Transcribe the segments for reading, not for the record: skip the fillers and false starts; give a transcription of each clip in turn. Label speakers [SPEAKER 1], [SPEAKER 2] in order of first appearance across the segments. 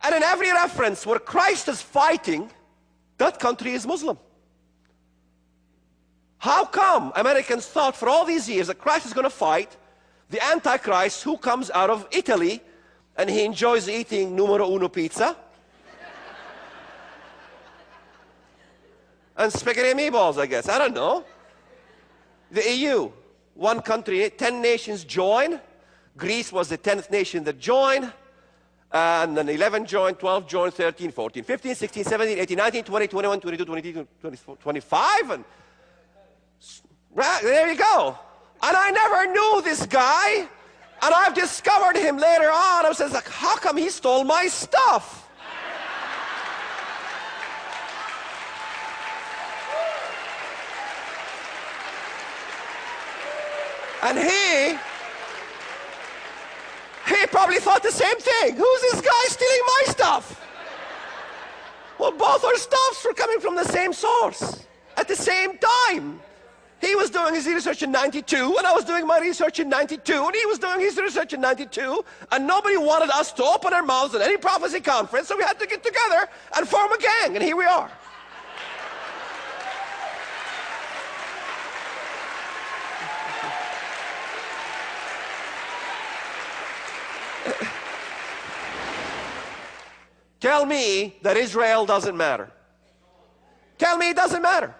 [SPEAKER 1] And in every reference where Christ is fighting, that country is Muslim. How come Americans thought for all these years that Christ is going to fight the Antichrist who comes out of Italy and he enjoys eating numero uno pizza and spaghetti and meatballs, I guess. I don't know. The EU, one country, 10 nations join. Greece was the 10th nation that joined. And then 11 joined, 12 joined, 13, 14, 15, 16, 17, 18, 19, 20, 21, 22, 23, 24, 25. And right, there you go. And I never knew this guy. And I've discovered him later on. I was like, how come he stole my stuff? And he probably thought the same thing. Who's this guy stealing my stuff? Well, both our stuffs were coming from the same source at the same time. He was doing his research in 92, and I was doing my research in 92, and he was doing his research in 92, and nobody wanted us to open our mouths at any prophecy conference, so we had to get together and form a gang, and here we are. Tell me that Israel doesn't matter. Tell me it doesn't matter.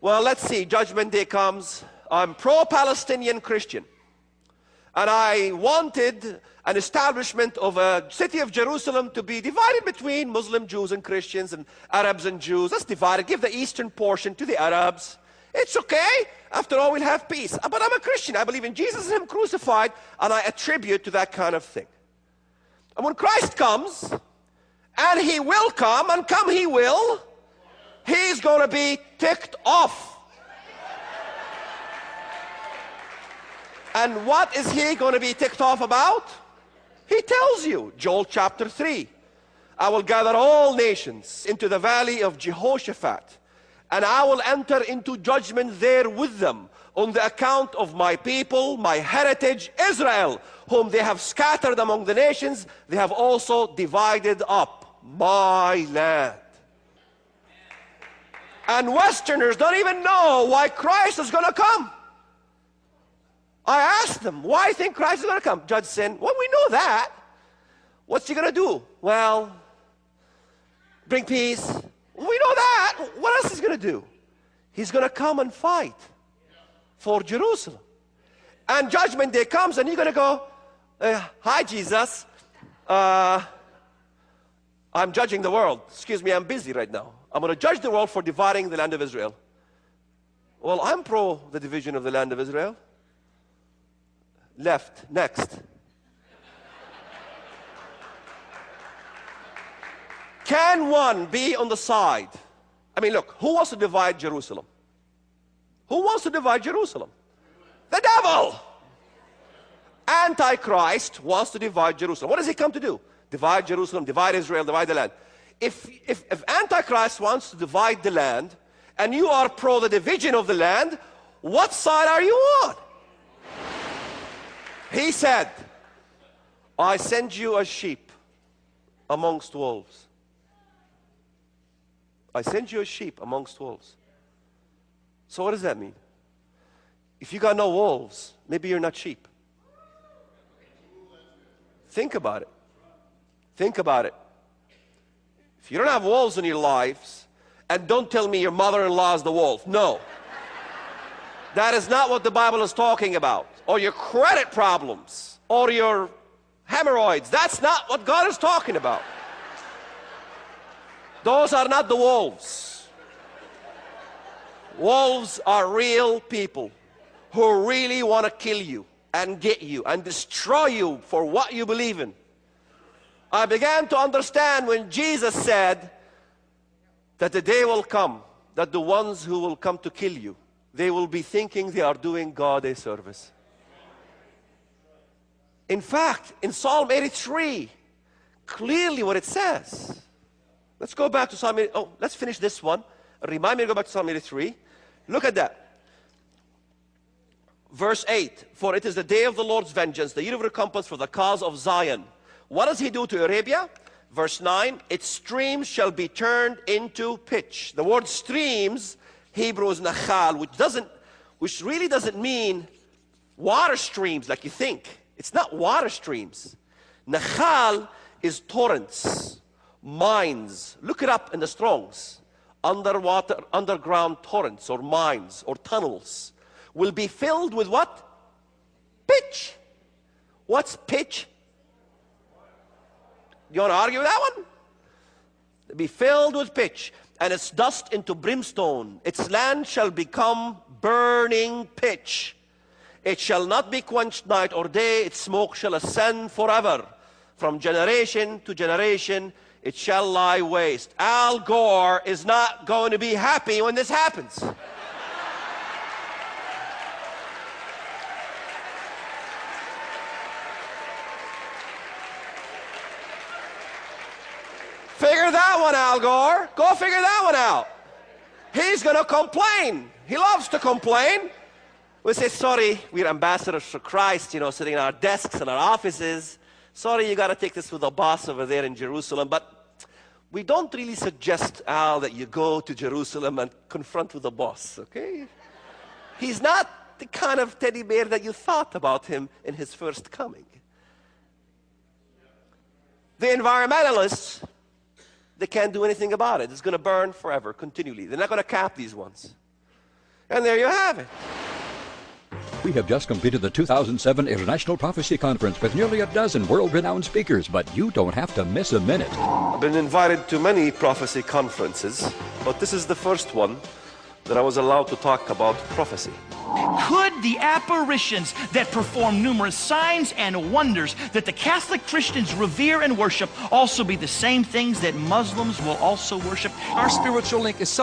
[SPEAKER 1] Well, let's see. Judgment Day comes. I'm pro-Palestinian Christian. And I wanted an establishment of a city of Jerusalem to be divided between Muslim Jews and Christians and Arabs and Jews. Let's divide it. Give the eastern portion to the Arabs. It's okay. After all, we'll have peace. But I'm a Christian. I believe in Jesus and Him crucified, and I attribute to that kind of thing. And when Christ comes, and He will come, and come He will, He's going to be ticked off. And what is He going to be ticked off about? He tells you, Joel chapter 3, I will gather all nations into the valley of Jehoshaphat, and I will enter into judgment there with them on the account of my people, my heritage, Israel, whom they have scattered among the nations. They have also divided up my land. And Westerners don't even know why Christ is going to come. I asked them, why do you think Christ is going to come? Judge said, well, we know that. What's He going to do? Well, bring peace. We know that. What else is He going to do? He's going to come and fight for Jerusalem. And Judgment Day comes, and you're going to go, hi, Jesus. I'm judging the world. Excuse me, I'm busy right now. I'm going to judge the world for dividing the land of Israel. Well, I'm pro the division of the land of Israel. Left. Next. Can one be on the side? I mean, look, who wants to divide Jerusalem? Who wants to divide Jerusalem? The devil! Antichrist wants to divide Jerusalem. What does he come to do? Divide Jerusalem, divide Israel, divide the land. If Antichrist wants to divide the land, and you are pro the division of the land, what side are you on? He said, I send you as sheep amongst wolves. I send you as sheep amongst wolves. So what does that mean? If you got no wolves, maybe you're not sheep. Think about it. Think about it. If you don't have wolves in your lives, and don't tell me your mother-in-law is the wolf. No. That is not what the Bible is talking about. Or your credit problems, or your hemorrhoids. That's not what God is talking about. Those are not the wolves. Wolves are real people who really want to kill you and get you and destroy you for what you believe in. I began to understand when Jesus said that the day will come that the ones who will come to kill you, they will be thinking they are doing God a service. In fact, in Psalm 83, clearly what it says. Let's go back to Psalm 83. Oh, let's finish this one. Remind me to go back to Psalm 83. Look at that. Verse 8, for it is the day of the Lord's vengeance, the year of recompense for the cause of Zion. What does He do to Arabia? Verse 9, its streams shall be turned into pitch. The word streams, Hebrew is nachal, which really doesn't mean water streams like you think. It's not water streams. Nachal is torrents, mines. Look it up in the Strongs. Underground torrents or mines or tunnels will be filled with what? Pitch. What's pitch? You want to argue with that one? It'll be filled with pitch, and its dust into brimstone. Its land shall become burning pitch. It shall not be quenched night or day. Its smoke shall ascend forever. From generation to generation, it shall lie waste. Al Gore is not going to be happy when this happens. Figure that one, Al Gore. Go figure that one out. He's going to complain. He loves to complain. We say, sorry, we're ambassadors for Christ, you know, sitting in our desks and our offices. Sorry, you got to take this with the boss over there in Jerusalem. But we don't really suggest, Al, that you go to Jerusalem and confront with the boss, okay? He's not the kind of teddy bear that you thought about him in his first coming. The environmentalists, they can't do anything about it. It's going to burn forever, continually. They're not going to cap these ones. And there you have it.
[SPEAKER 2] We have just completed the 2007 International Prophecy Conference with nearly a dozen world-renowned speakers, but you don't have to miss a minute.
[SPEAKER 1] I've been invited to many prophecy conferences, but this is the first one that I was allowed to talk about prophecy.
[SPEAKER 3] Could the apparitions that perform numerous signs and wonders that the Catholic Christians revere and worship also be the same things that Muslims will also worship?
[SPEAKER 2] Our spiritual link is so